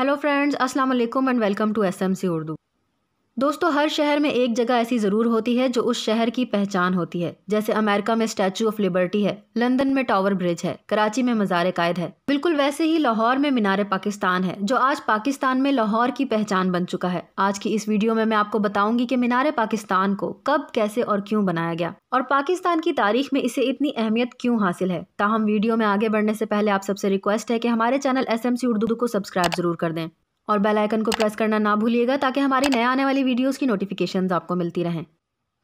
Hello friends, अस्सलाम वालेकुम and welcome to SMC Urdu. दोस्तों, हर शहर में एक जगह ऐसी ज़रूर होती है जो उस शहर की पहचान होती है। जैसे अमेरिका में स्टैचू ऑफ लिबर्टी है, लंदन में टावर ब्रिज है, कराची में मज़ार कायद है। बिल्कुल वैसे ही लाहौर में मीनार पाकिस्तान है, जो आज पाकिस्तान में लाहौर की पहचान बन चुका है। आज की इस वीडियो में मैं आपको बताऊंगी कि मीनार पाकिस्तान को कब, कैसे और क्यों बनाया गया, और पाकिस्तान की तारीख में इसे इतनी अहमियत क्यों हासिल है। ताहम वीडियो में आगे बढ़ने से पहले आप सबसे रिक्वेस्ट है कि हमारे चैनल एसएमसी उर्दू को सब्सक्राइब जरूर कर दें और बेल आइकन को प्रेस करना ना भूलिएगा ताकि हमारी नए आने वाली वीडियोस की नोटिफिकेशंस आपको मिलती रहें।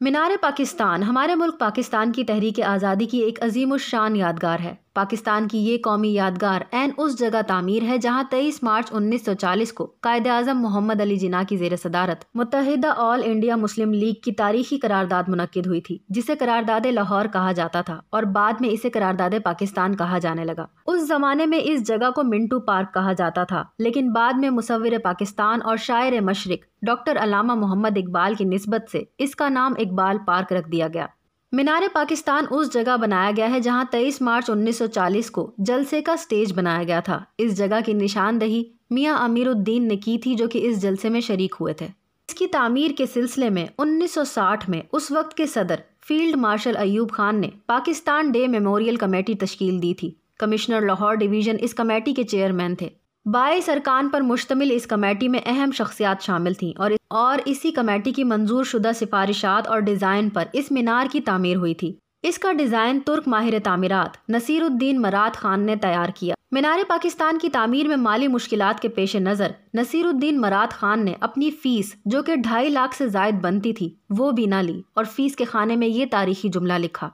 मीनार पाकिस्तान हमारे मुल्क पाकिस्तान की तहरीक आज़ादी की एक अजीमुश्शान यादगार है। पाकिस्तान की ये कौमी यादगार ऐन उस जगह तामीर है जहां 23 मार्च 1940 को कायद आज़म मोहम्मद अली जिन्ना की ज़ेर सदारत मुत्तहिदा ऑल इंडिया मुस्लिम लीग की तारीखी करारदाद मुनक्किद हुई थी, जिसे करारदाद लाहौर कहा जाता था और बाद में इसे करारदाद पाकिस्तान कहा जाने लगा। उस जमाने में इस जगह को मिंटू पार्क कहा जाता था, लेकिन बाद में मुसव्विर पाकिस्तान और शायर मशरिक डॉक्टर अल्लामा मोहम्मद इकबाल की निस्बत से इसका नाम इकबाल पार्क रख दिया गया। मीनार पाकिस्तान उस जगह बनाया गया है जहां 23 मार्च 1940 को जलसे का स्टेज बनाया गया था। इस जगह की निशानदही मियां अमीरुद्दीन ने की थी, जो कि इस जलसे में शरीक हुए थे। इसकी तामीर के सिलसिले में 1960 में उस वक्त के सदर फील्ड मार्शल अयूब खान ने पाकिस्तान डे मेमोरियल कमेटी तश्कील दी थी। कमिश्नर लाहौर डिवीज़न इस कमेटी के चेयरमैन थे। 22 अरकान पर मुश्तमिल इस कमेटी में अहम शख्सियात शामिल थीं और इसी कमेटी की मंजूर शुदा सिफारिशात और डिज़ाइन पर इस मीनार की तामीर हुई थी। इसका डिज़ाइन तुर्क माहिर तामीरात नसीरुद्दीन मरात खान ने तैयार किया। मीनार पाकिस्तान की तामीर में माली मुश्किलात के पेश नज़र नसीरुद्दीन मरात खान ने अपनी फ़ीस, जो कि 2.5 लाख से ज़ायद बनती थी, वो भी ना ली और फ़ीस के खाने में ये तारीखी जुमला लिखा,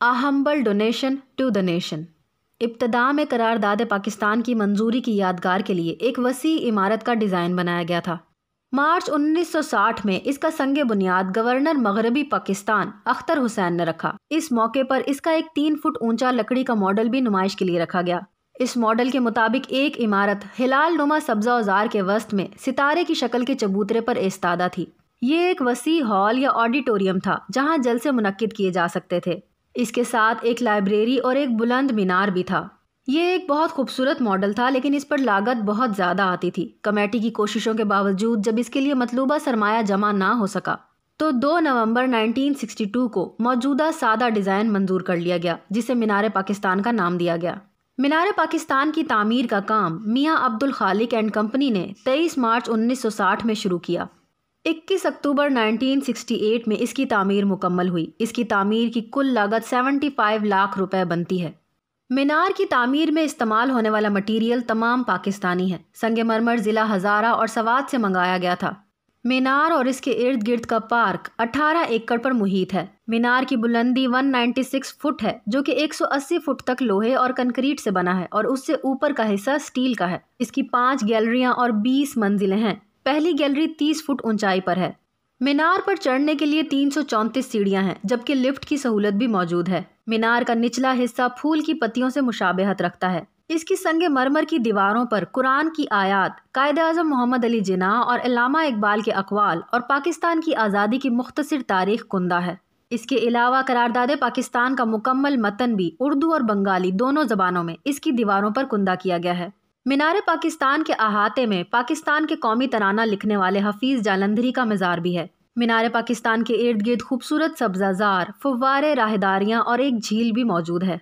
a humble donation to the nation. इब्तदा में करारदाद पाकिस्तान की मंजूरी की यादगार के लिए एक वसी इमारत का डिज़ाइन बनाया गया था। मार्च 1960 में इसका संगे बुनियाद गवर्नर मगरबी पाकिस्तान अख्तर हुसैन ने रखा। इस मौके पर इसका एक 3 फुट ऊंचा लकड़ी का मॉडल भी नुमाइश के लिए रखा गया। इस मॉडल के मुताबिक एक इमारत हिलाल नुमा सब्जा औजार के वस्त में सितारे की शक्ल के चबूतरे पर एस्तादा थी। ये एक वसी हॉल या ऑडिटोरियम था जहाँ जलसे मुनक्किद किए जा सकते थे। इसके साथ एक लाइब्रेरी और एक बुलंद मीनार भी था। ये एक बहुत खूबसूरत मॉडल था, लेकिन इस पर लागत बहुत ज़्यादा आती थी। कमेटी की कोशिशों के बावजूद जब इसके लिए मतलूबा सरमाया जमा ना हो सका तो 2 नवंबर 1962 को मौजूदा सादा डिज़ाइन मंजूर कर लिया गया, जिसे मीनार पाकिस्तान का नाम दिया गया। मीनार पाकिस्तान की तामीर का काम मियां अब्दुल खालिक एंड कंपनी ने 23 मार्च 1960 में शुरू किया। 21 अक्टूबर 1968 में इसकी तामीर मुकम्मल हुई। इसकी तामीर की कुल लागत 75 लाख रुपए बनती है। मीनार की तामीर में इस्तेमाल होने वाला मटीरियल तमाम पाकिस्तानी है। संगमरमर ज़िला हज़ारा और सवात से मंगाया गया था। मीनार और इसके इर्द गिर्द का पार्क 18 एकड़ पर मुहित है। मीनार की बुलंदी 196 फुट है, जो कि 180 फुट तक लोहे और कंक्रीट से बना है और उससे ऊपर का हिस्सा स्टील का है। इसकी 5 गैलरियां और 20 मंजिलें हैं। पहली गैलरी 30 फुट ऊंचाई पर है। मीनार पर चढ़ने के लिए 334 सीढ़ियां हैं, जबकि लिफ्ट की सहूलत भी मौजूद है। मीनार का निचला हिस्सा फूल की पत्तियों से मुशाबहत रखता है। इसकी संगे मरमर की दीवारों पर कुरान की आयात, कायद आज़म मोहम्मद अली जिन्ना और अल्लामा इकबाल के अक़वाल और पाकिस्तान की आज़ादी की मुख्तसर तारीख कुंदा है। इसके अलावा करारदाद पाकिस्तान का मुकम्मल मतन भी उर्दू और बंगाली दोनों ज़बानों में इसकी दीवारों पर कुंदा किया गया है। मीनार पाकिस्तान के अहाते में पाकिस्तान के कौमी तराना लिखने वाले हफीज़ जालंधरी का मज़ार भी है। मीनार पाकिस्तान के इर्द गिर्द खूबसूरत सब्ज़ाज़ार, फुव्वारे, राहदारियाँ और एक झील भी मौजूद है।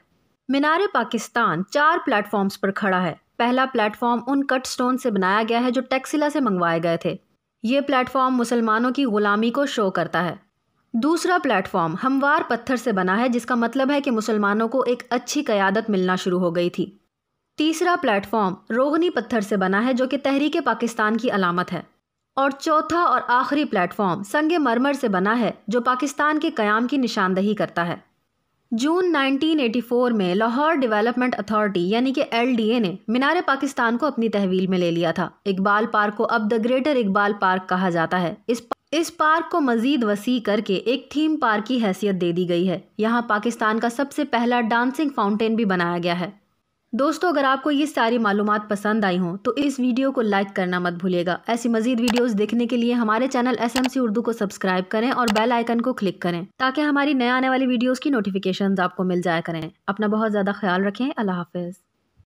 मीनार पाकिस्तान 4 प्लेटफॉर्म्स पर खड़ा है। पहला प्लेटफॉर्म उन कट स्टोन से बनाया गया है जो टेक्सिला से मंगवाए गए थे। ये प्लेटफॉर्म मुसलमानों की ग़ुलामी को शो करता है। दूसरा प्लेटफॉर्म हमवार पत्थर से बना है, जिसका मतलब है कि मुसलमानों को एक अच्छी क़यादत मिलना शुरू हो गई थी। तीसरा प्लेटफॉर्म रोगनी पत्थर से बना है, जो कि तहरीक पाकिस्तान की अलामत है। और चौथा और आखिरी प्लेटफॉर्म संगे मरमर से बना है, जो पाकिस्तान के क़याम की निशानदही करता है। जून 1984 में लाहौर डेवलपमेंट अथॉरिटी यानी कि LDA ने मीनार पाकिस्तान को अपनी तहवील में ले लिया था। इकबाल पार्क को अब द ग्रेटर इकबाल पार्क कहा जाता है। इस पार्क को मजीद वसी करके एक थीम पार्क की हैसियत दे दी गई है। यहाँ पाकिस्तान का सबसे पहला डांसिंग फाउंटेन भी बनाया गया है। दोस्तों, अगर आपको ये सारी मालूमात पसंद आई हों तो इस वीडियो को लाइक करना मत भूलिएगा। ऐसी मजीद वीडियोस देखने के लिए हमारे चैनल एसएमसी उर्दू को सब्सक्राइब करें और बेल आइकन को क्लिक करें ताकि हमारी नए आने वाली वीडियोस की नोटिफिकेशंस आपको मिल जाया करें। अपना बहुत ज़्यादा ख्याल रखें। अल्लाह हाफिज़।